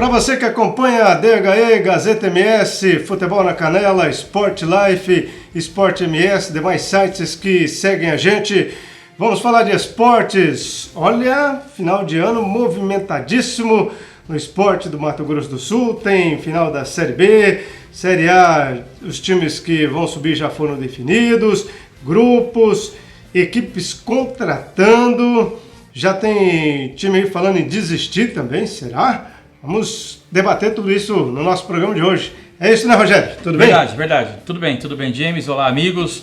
Para você que acompanha a DHE, Gazeta MS, Futebol na Canela, Sport Life, Sport MS, demais sites que seguem a gente, vamos falar de esportes. Olha, final de ano movimentadíssimo no esporte do Mato Grosso do Sul, tem final da Série B, Série A, os times que vão subir já foram definidos, grupos, equipes contratando, já tem time aí falando em desistir também, será? Vamos debater tudo isso no nosso programa de hoje. É isso, né, Rogério? Tudo bem? Verdade. Tudo bem, James. Olá, amigos.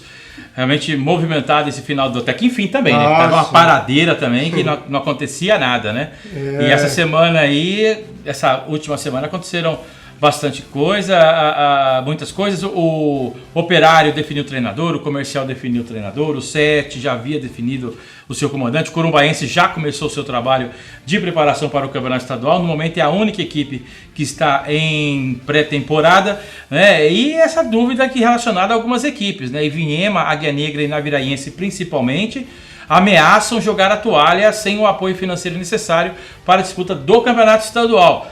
Realmente movimentado esse final do... Até que enfim também, né? Tava uma paradeira também que não acontecia nada, né? E essa semana aí, essa última semana, aconteceram bastante coisa, muitas coisas. O Operário definiu o treinador, o Comercial definiu o treinador, o Sete já havia definido o seu comandante, o Corumbaense já começou o seu trabalho de preparação para o Campeonato Estadual. No momento é a única equipe que está em pré-temporada, né? E essa dúvida aqui relacionada a algumas equipes, né? Ivinhema, Águia Negra e Naviraense principalmente, ameaçam jogar a toalha sem o apoio financeiro necessário para a disputa do Campeonato Estadual.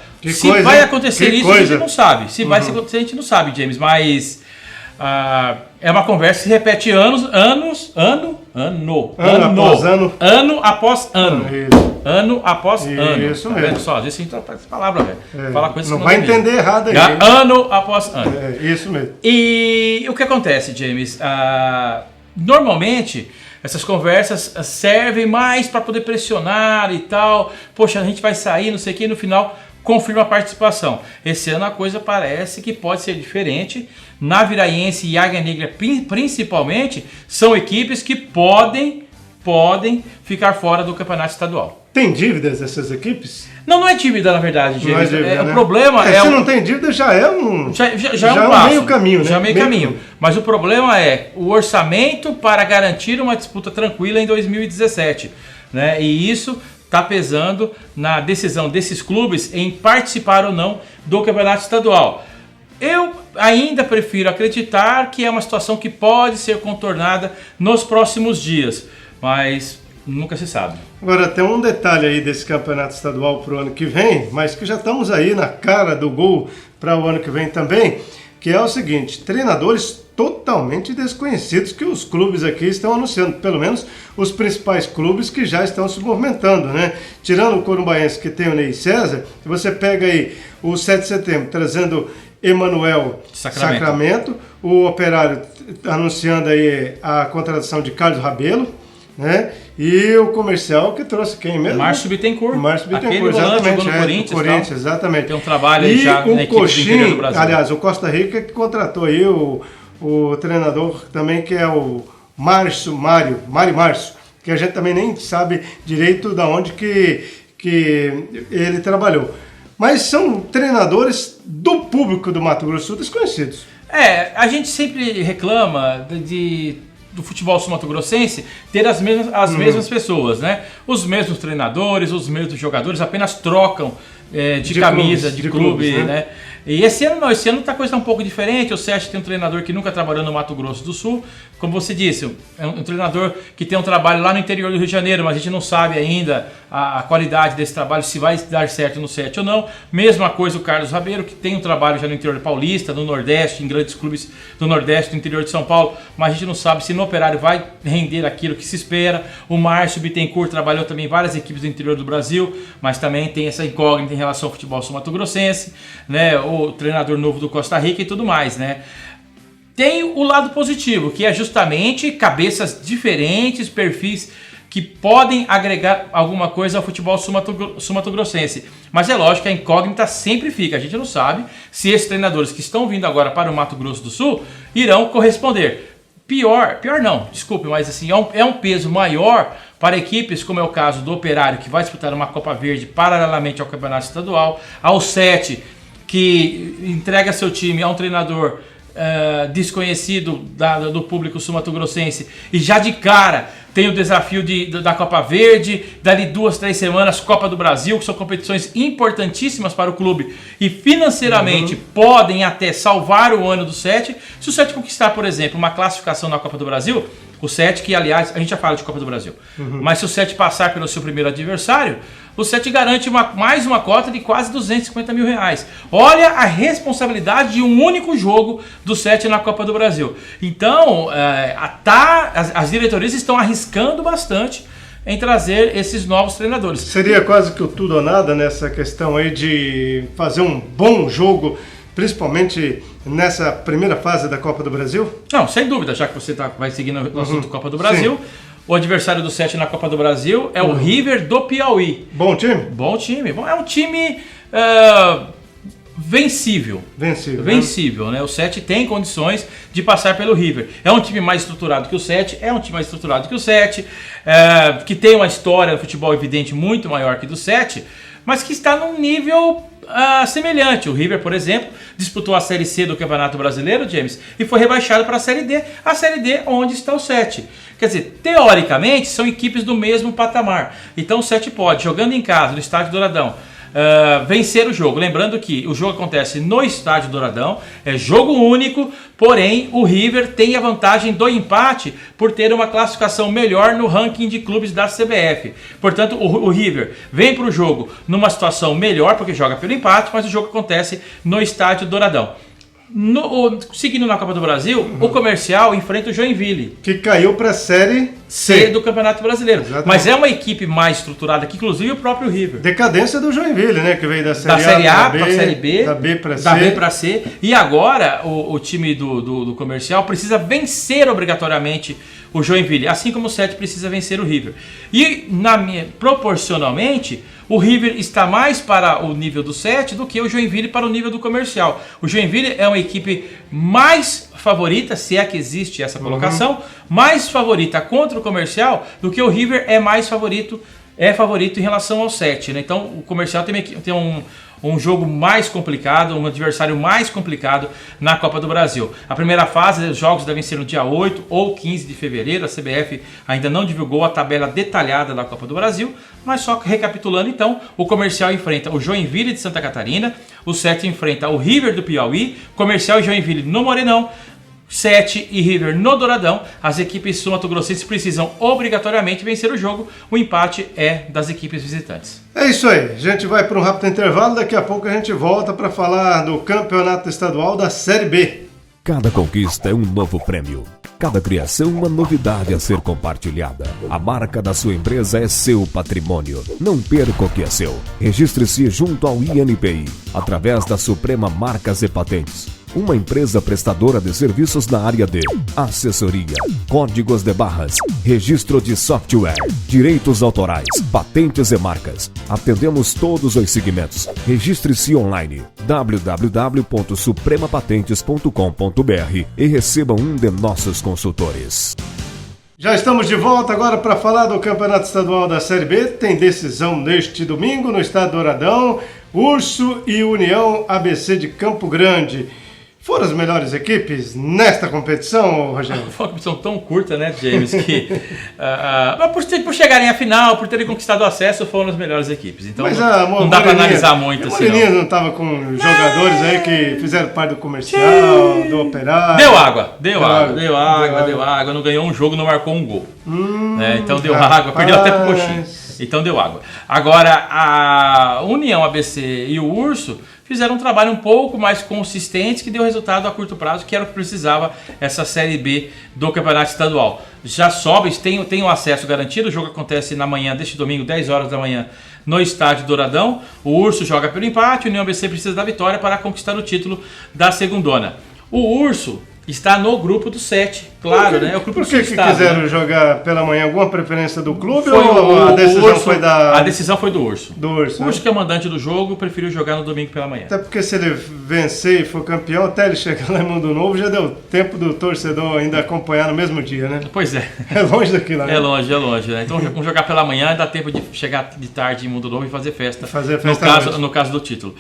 Vai acontecer isso, a gente não sabe. Se vai acontecer, a gente não sabe, James, mas é uma conversa que se repete ano após ano. Isso. Ano após ano. Isso tá mesmo. Vendo só? Às vezes a gente troca essa palavra, velho. Fala coisas não que vai deveria. entender errado aí. Ano após ano. Isso mesmo. E o que acontece, James? Normalmente, essas conversas servem mais para poder pressionar e tal. Poxa, a gente vai sair, não sei o que, e no final confirma a participação. Esse ano a coisa parece que pode ser diferente. Naviraense e Águia Negra, principalmente, são equipes que podem ficar fora do campeonato estadual. Tem dívidas essas equipes? Não é dívida, na verdade, James. Não é dívida, né? O problema se não tem dívida, já é um passo, meio caminho, né? Já é meio caminho. Mas o problema é o orçamento para garantir uma disputa tranquila em 2017. Né? E isso está pesando na decisão desses clubes em participar ou não do campeonato estadual. Eu ainda prefiro acreditar que é uma situação que pode ser contornada nos próximos dias, mas nunca se sabe. Agora, tem um detalhe aí desse campeonato estadual para o ano que vem, mas que já estamos aí na cara do gol para o ano que vem também, que é o seguinte: treinadores totalmente desconhecidos que os clubes aqui estão anunciando, pelo menos os principais clubes que já estão se movimentando, né? Tirando o Corumbaense, que tem o Ney César, você pega aí o 7 de setembro trazendo Emanuel Sacramento, o Operário anunciando aí a contratação de Carlos Rabelo, né? E o Comercial que trouxe quem mesmo? Márcio Bittencourt. Aquele exatamente, no Corinthians, exatamente. Tem um trabalho aí já na equipe do interior do Brasil. Aliás, o Costa Rica que contratou aí o treinador também, que é o Mário Márcio, que a gente também nem sabe direito de onde que ele trabalhou. Mas são treinadores do público do Mato Grosso do Sul desconhecidos. A gente sempre reclama do futebol sul-mato-grossense ter as mesmas pessoas, né? Os mesmos treinadores, os mesmos jogadores, apenas trocam de camisa, de clube, né? E esse ano não, esse ano a coisa tá um pouco diferente. O Sérgio tem um treinador que nunca trabalhou no Mato Grosso do Sul, como você disse, é um treinador que tem um trabalho lá no interior do Rio de Janeiro, mas a gente não sabe ainda a qualidade desse trabalho, se vai dar certo no Sete ou não. Mesma coisa o Carlos Rabelo, que tem um trabalho já no interior paulista, no Nordeste, em grandes clubes do Nordeste, no interior de São Paulo, mas a gente não sabe se no Operário vai render aquilo que se espera. O Márcio Bittencourt trabalhou também em várias equipes do interior do Brasil, mas também tem essa incógnita em relação ao futebol sul-mato-grossense, né? O treinador novo do Costa Rica e tudo mais, né? Tem o lado positivo, que é justamente cabeças diferentes, perfis que podem agregar alguma coisa ao futebol sul-mato-grossense. Mas é lógico que a incógnita sempre fica. A gente não sabe se esses treinadores que estão vindo agora para o Mato Grosso do Sul irão corresponder. Pior não, desculpe, mas assim, é um peso maior para equipes, como é o caso do Operário, que vai disputar uma Copa Verde paralelamente ao Campeonato Estadual, ao Sete, que entrega seu time a um treinador desconhecido do público sul-mato-grossense e já de cara tem o desafio da Copa Verde, dali 2-3 semanas Copa do Brasil, que são competições importantíssimas para o clube e financeiramente podem até salvar o ano do Sete. Se o Sete conquistar, por exemplo, uma classificação na Copa do Brasil, O 7, que aliás, a gente já fala de Copa do Brasil, mas se o 7 passar pelo seu primeiro adversário, o 7 garante mais uma cota de quase R$250 mil. Olha a responsabilidade de um único jogo do 7 na Copa do Brasil. Então, as diretorias estão arriscando bastante em trazer esses novos treinadores. Seria quase que o tudo ou nada nessa questão aí de fazer um bom jogo, principalmente nessa primeira fase da Copa do Brasil? Não, sem dúvida, já que você vai seguindo no assunto Copa do Brasil. Sim. O adversário do 7 na Copa do Brasil é o River do Piauí. Bom time? Bom time. É um time vencível. Vencível, né? O 7 tem condições de passar pelo River. É um time mais estruturado que o 7, que tem uma história no futebol evidente muito maior que do 7, mas que está num nível semelhante. O River, por exemplo, disputou a Série C do Campeonato Brasileiro, James, e foi rebaixado para a Série D. A Série D onde está o 7. Quer dizer, teoricamente, são equipes do mesmo patamar. Então o 7 pode, jogando em casa, no Estádio Douradão, vencer o jogo. Lembrando que o jogo acontece no Estádio Douradão, é jogo único, porém o River tem a vantagem do empate por ter uma classificação melhor no ranking de clubes da CBF. Portanto, o River vem para o jogo numa situação melhor, porque joga pelo empate, mas o jogo acontece no Estádio Douradão. Seguindo na Copa do Brasil, o Comercial enfrenta o Joinville, que caiu para a Série C do Campeonato Brasileiro. Exatamente. Mas é uma equipe mais estruturada que inclusive o próprio River. Decadência do Joinville, né? Que veio da Série A para a Série B, da B para C. E agora o time do Comercial precisa vencer obrigatoriamente o Joinville, assim como o 7 precisa vencer o River. E proporcionalmente, o River está mais para o nível do 7 do que o Joinville para o nível do Comercial. O Joinville é uma equipe mais favorita, se é que existe essa colocação, mais favorita contra o Comercial do que o River é favorito em relação ao 7. Né? Então o Comercial tem um jogo mais complicado, um adversário mais complicado na Copa do Brasil. A primeira fase, os jogos devem ser no dia 8 ou 15 de fevereiro. A CBF ainda não divulgou a tabela detalhada da Copa do Brasil, mas só recapitulando então, o Comercial enfrenta o Joinville de Santa Catarina, o 7 enfrenta o River do Piauí, Comercial e Joinville no Morenão, 7 e River no Douradão. As equipes sul-mato-grossenses precisam obrigatoriamente vencer o jogo. O empate é das equipes visitantes. É isso aí. A gente vai para um rápido intervalo. Daqui a pouco a gente volta para falar do Campeonato Estadual da Série B. Cada conquista é um novo prêmio. Cada criação uma novidade a ser compartilhada. A marca da sua empresa é seu patrimônio. Não perca o que é seu. Registre-se junto ao INPI, através da Suprema Marcas e Patentes. Uma empresa prestadora de serviços na área de assessoria, códigos de barras, registro de software, direitos autorais, patentes e marcas. Atendemos todos os segmentos. Registre-se online www.supremapatentes.com.br e receba um de nossos consultores. Já estamos de volta agora para falar do Campeonato Estadual da Série B. Tem decisão neste domingo no Estádio Douradão. Urso e União ABC de Campo Grande. Foram as melhores equipes nesta competição, Rogério? Foi uma competição tão curta, né, James, que por chegarem à final, por terem conquistado o acesso, foram as melhores equipes. Então não dá para analisar muito assim. O Moreninha não estava com jogadores aí que fizeram parte do Comercial, do Operário. Deu água. Não ganhou um jogo, não marcou um gol. Então deu água, perdeu até pro Coxinha. Então deu água. Agora, a União ABC e o Urso fizeram um trabalho um pouco mais consistente que deu resultado a curto prazo, que era o que precisava essa Série B do Campeonato Estadual. Já sobe, tem um acesso garantido, o jogo acontece na manhã deste domingo, 10 horas da manhã, no Estádio Douradão. O Urso joga pelo empate, o União ABC precisa da vitória para conquistar o título da segundona. O Urso está no grupo do 7, claro, né? O grupo Por que quiseram jogar pela manhã? Alguma preferência do clube ou a decisão Urso, foi da... A decisão foi do Urso. Do Urso, o Urso, que é o mandante do jogo, preferiu jogar no domingo pela manhã. Até porque se ele vencer e for campeão, até ele chegar lá em Mundo Novo, já deu tempo do torcedor ainda acompanhar no mesmo dia, né? Pois é. É longe daqui lá, né? É longe, né? Então vamos jogar pela manhã, dá tempo de chegar de tarde em Mundo Novo e fazer festa. No caso do título.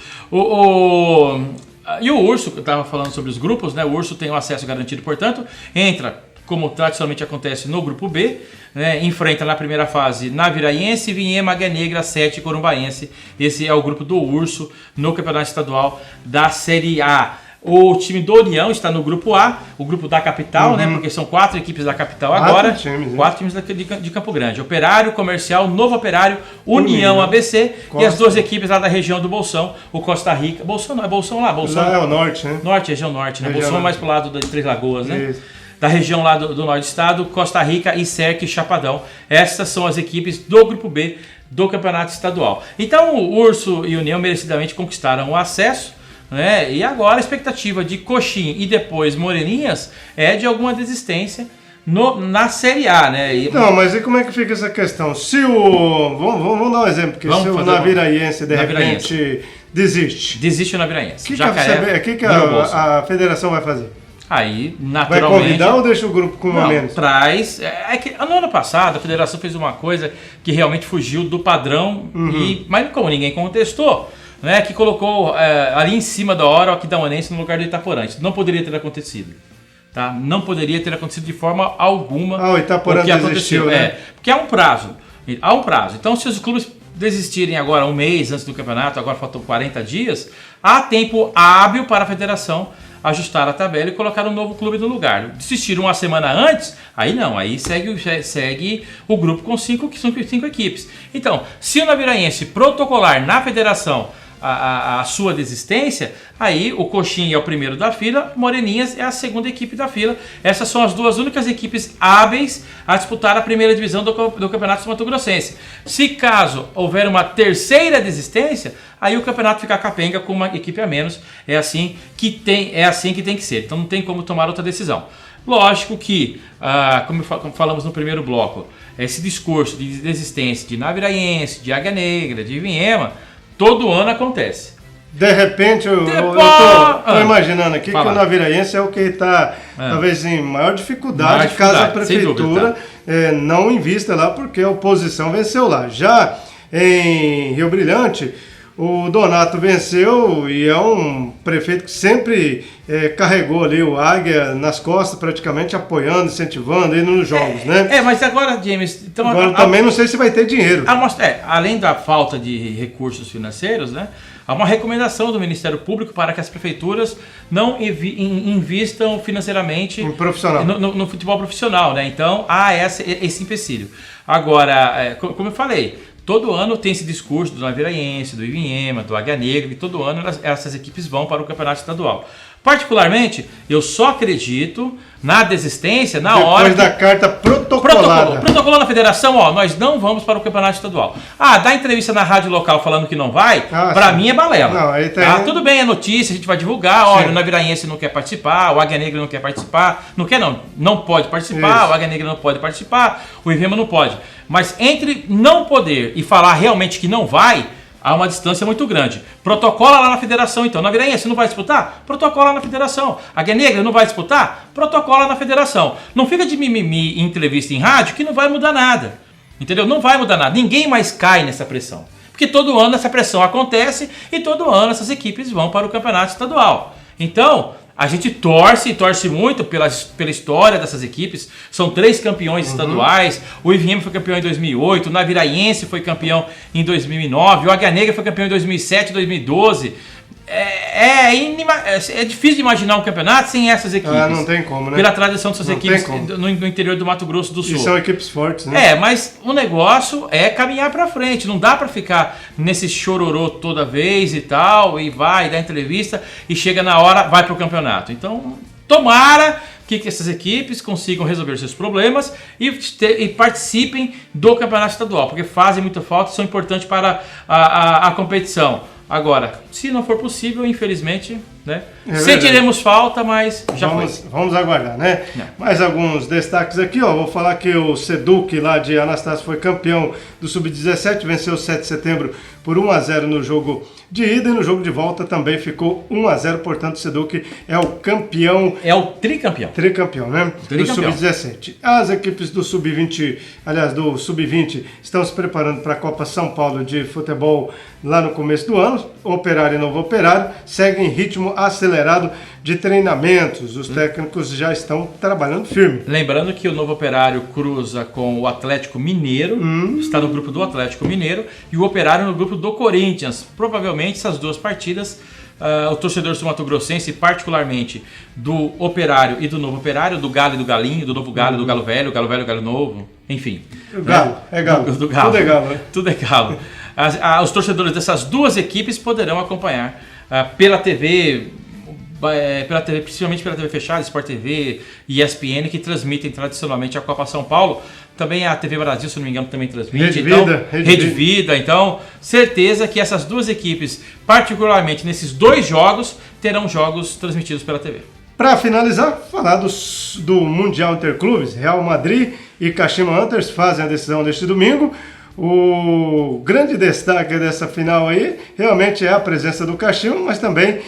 E o Urso, que eu estava falando sobre os grupos, né? O Urso tem um acesso garantido, portanto, entra, como tradicionalmente acontece no grupo B, né? Enfrenta na primeira fase Naviraense, Vinhema, Águia Negra, 7 e Corumbaense. Esse é o grupo do Urso no Campeonato Estadual da Série A. O time do União está no grupo A, o grupo da capital, né? Porque são 4 equipes da capital agora. 4 times de Campo Grande. Operário, Comercial, Novo Operário, União ABC e as 2 equipes lá da região do Bolsão, o Costa Rica. Bolsão não, é Bolsão lá. Bolsão lá é o norte, né? Norte, região norte, né? Bolsão é mais pro lado de Três Lagoas, né? Isso. Da região lá do norte do estado, Costa Rica, Icerque e Chapadão. Essas são as equipes do grupo B do campeonato estadual. Então o Urso e União merecidamente conquistaram o acesso, né? E agora a expectativa de Coxim e depois Moreninhas é de alguma desistência na Série A, né? Não, mas e como é que fica essa questão? Se o... Vamos dar um exemplo, porque se o Naviraense de repente desiste. Desiste o Naviraense. O que a federação vai fazer? Aí, naturalmente... Vai convidar ou deixa o grupo com uma menos? Traz... É que no ano passado a federação fez uma coisa que realmente fugiu do padrão, mas como ninguém contestou, né, que colocou ali em cima da hora o Aquidauanense no lugar do Itaporã. Isso não poderia ter acontecido. Tá? Não poderia ter acontecido de forma alguma. O Itaporã desistiu, né? Porque há um prazo. Então, se os clubes desistirem agora um mês antes do campeonato, agora faltam 40 dias, há tempo hábil para a federação ajustar a tabela e colocar um novo clube no lugar. Desistiram uma semana antes, aí não, aí segue o grupo com 5 equipes. Então, se o Naviraense protocolar na federação a sua desistência, aí o Coxim é o primeiro da fila, Moreninhas é a segunda equipe da fila. Essas são as 2 únicas equipes hábeis a disputar a primeira divisão do Campeonato Mato Grossense. Se caso houver uma terceira desistência, aí o campeonato fica capenga com uma equipe a menos. É assim que tem que ser. Então não tem como tomar outra decisão. Lógico que, como falamos no primeiro bloco, esse discurso de desistência de Naviraense, de Águia Negra, de Vinhema, todo ano acontece. De repente, eu tô imaginando aqui que o Naviraense é o que está, talvez, em maior dificuldade, caso a prefeitura não invista lá, porque a oposição venceu lá. Já em Rio Brilhante, o Donato venceu e é um prefeito que sempre carregou ali o Águia nas costas, praticamente apoiando, incentivando, indo nos jogos, né? Mas agora, James... Então, agora também não sei se vai ter dinheiro. Além da falta de recursos financeiros, né? Há uma recomendação do Ministério Público para que as prefeituras não invistam financeiramente no futebol profissional, né? Então, há esse empecilho. Agora, como eu falei, todo ano tem esse discurso do Naviraense, do Ivinhema, do Águia Negra, e todo ano essas equipes vão para o campeonato estadual. Particularmente, eu só acredito na desistência depois da carta protocolada. Protocolou na federação, nós não vamos para o campeonato estadual. Dá entrevista na rádio local falando que não vai, pra mim é balela. Não, aí tem... Tudo bem, é notícia, a gente vai divulgar, olha, o Naviraense não quer participar, o Águia Negra não quer participar, não pode participar, o Águia Negra não pode participar, o Ivema não pode. Mas entre não poder e falar realmente que não vai, há uma distância muito grande. Protocola lá na federação, então. Naviraense não vai disputar? Protocola na federação. Águia Negra não vai disputar? Protocola na federação. Não fica de mimimi em entrevista em rádio que não vai mudar nada. Entendeu? Não vai mudar nada. Ninguém mais cai nessa pressão. Porque todo ano essa pressão acontece e todo ano essas equipes vão para o campeonato estadual. Então, a gente torce muito pela história dessas equipes. São 3 campeões estaduais. O Ivinhema foi campeão em 2008, o Naviraense foi campeão em 2009, o Águia Negra foi campeão em 2007, 2012. É difícil de imaginar um campeonato sem essas equipes. Não tem como, né? Pela tradição dessas equipes no interior do Mato Grosso do Sul. E são equipes fortes, né? Mas o negócio é caminhar pra frente. Não dá pra ficar nesse chororô toda vez e tal, e vai dar entrevista e chega na hora, vai pro campeonato. Então, tomara que essas equipes consigam resolver seus problemas e participem do campeonato estadual, porque fazem muita falta e são importantes para a competição. Agora, se não for possível, infelizmente, né? Sentiremos falta, mas vamos aguardar, né? Mais alguns destaques aqui, vou falar que o Seduc lá de Anastácio foi campeão do Sub-17, venceu o 7 de setembro por 1-0 no jogo de ida e no jogo de volta também ficou 1-0, portanto o Seduc é o campeão. É o tricampeão. Tricampeão, né? Do Sub-17. As equipes do Sub-20, aliás, do Sub-20, estão se preparando para a Copa São Paulo de futebol lá no começo do ano. Operário e Novo Operário seguem em ritmo acelerado de treinamentos. Os técnicos já estão trabalhando firme. Lembrando que o Novo Operário cruza com o Atlético Mineiro, está no grupo do Atlético Mineiro, e o Operário no grupo do Corinthians. Provavelmente essas duas partidas o torcedor sul-mato-grossense, particularmente do Operário e do Novo Operário, do Galo e do Galinho, do Novo Galo e do Galo Velho, Galo Novo, enfim. O Galo, é Galo. Do Galo. Tudo é Galo, né? Tudo é Galo. Os torcedores dessas duas equipes poderão acompanhar pela TV, principalmente pela TV fechada, Sport TV e ESPN, que transmitem tradicionalmente a Copa São Paulo. Também a TV Brasil, se não me engano, também transmite. Rede Vida. Então, certeza que essas duas equipes, particularmente nesses 2 jogos, terão jogos transmitidos pela TV. Para finalizar, falar do Mundial Interclubes. Real Madrid e Kashima Antlers fazem a decisão deste domingo. O grande destaque dessa final aí realmente é a presença do Kashima, mas também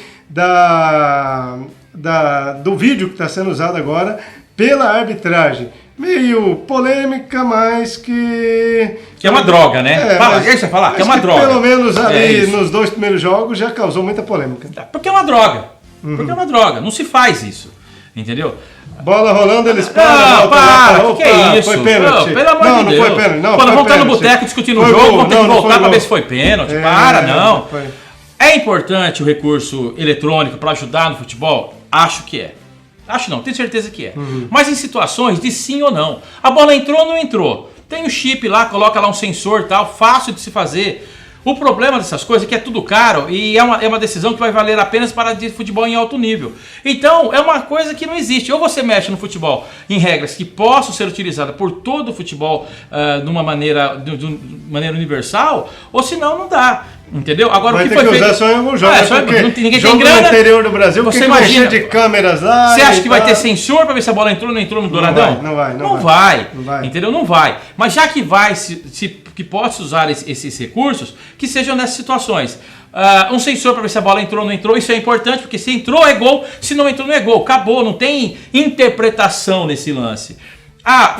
do vídeo que está sendo usado agora pela arbitragem. Meio polêmica, mas que é uma droga, né? Você fala que é uma droga. Pelo menos ali nos 2 primeiros jogos já causou muita polêmica. Porque é uma droga. Porque é uma droga. Não se faz isso. Entendeu? Bola rolando, eles param. O que é isso? Foi pênalti. Pelo amor de Deus. Não foi pênalti. Quando vão estar no boteco discutindo o jogo, vão ter que voltar para ver se foi pênalti. Não. É importante o recurso eletrônico para ajudar no futebol? Acho que é. Acho não, tenho certeza que é. Mas em situações de sim ou não. A bola entrou ou não entrou? Tem o chip lá, coloca lá um sensor e tal, fácil de se fazer. O problema dessas coisas é que é tudo caro e é uma decisão que vai valer apenas para de futebol em alto nível. Então, é uma coisa que não existe. Ou você mexe no futebol em regras que possam ser utilizadas por todo o futebol de uma maneira universal, ou senão não dá. Entendeu? Agora vai o que ter foi que feito... usar só em alguns jogos, ninguém jogo tem grana. No interior do Brasil, você imagina de câmeras lá. Você acha que vai ter sensor para ver se a bola entrou ou não entrou no Douradão? Não vai. Entendeu? Não vai. Mas já que vai, que possa usar esses recursos, que sejam nessas situações. Um sensor para ver se a bola entrou ou não entrou, isso é importante, porque se entrou é gol, se não entrou não é gol. Acabou, não tem interpretação nesse lance.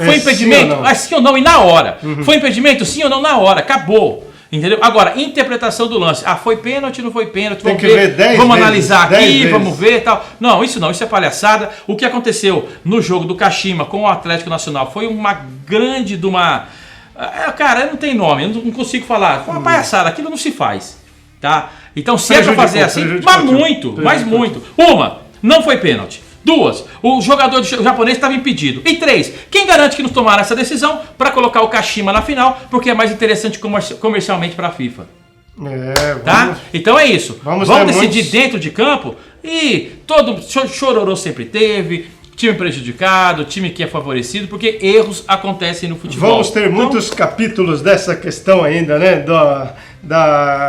Foi impedimento? Sim ou não, e na hora. Foi impedimento? Sim ou não, na hora. Acabou. Entendeu? Agora, interpretação do lance. Foi pênalti, não foi pênalti. Tem que ver 10 vezes. Vamos analisar aqui, vamos ver e tal. Não, isso é palhaçada. O que aconteceu no jogo do Kashima com o Atlético Nacional foi uma grande de uma... Cara, não tem nome, eu não consigo falar. Foi uma palhaçada, aquilo não se faz. Tá? Então, se é pra fazer assim, mas muito. Não foi pênalti. 2, o jogador japonês estava impedido. E 3, quem garante que não tomaram essa decisão para colocar o Kashima na final, porque é mais interessante comercialmente para a FIFA. Tá? Então é isso. Vamos decidir dentro de campo e todo chororô sempre teve, time prejudicado, time que é favorecido, porque erros acontecem no futebol. Vamos ter muitos capítulos dessa questão ainda, né?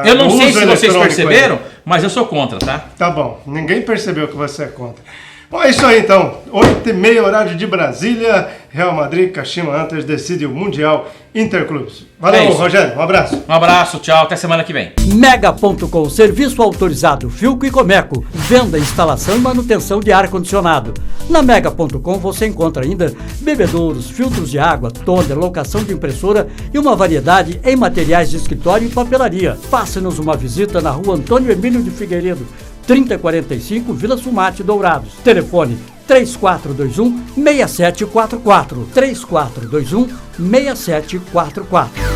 Eu não sei se vocês perceberam, mas eu sou contra, tá? Tá bom, ninguém percebeu que você é contra. Bom, é isso aí então, 8h30 horário de Brasília, Real Madrid, Kashima Antlers decide o Mundial Interclubes. Valeu, Rogério, um abraço. Um abraço, tchau, até semana que vem. Mega.com, serviço autorizado Philco e Comeco, venda, instalação e manutenção de ar-condicionado. Na Mega.com você encontra ainda bebedouros, filtros de água, toner, locação de impressora e uma variedade em materiais de escritório e papelaria. Faça-nos uma visita na rua Antônio Emílio de Figueiredo, 3045, Vila Sumate, Dourados. Telefone 3421-6744. 3421-6744.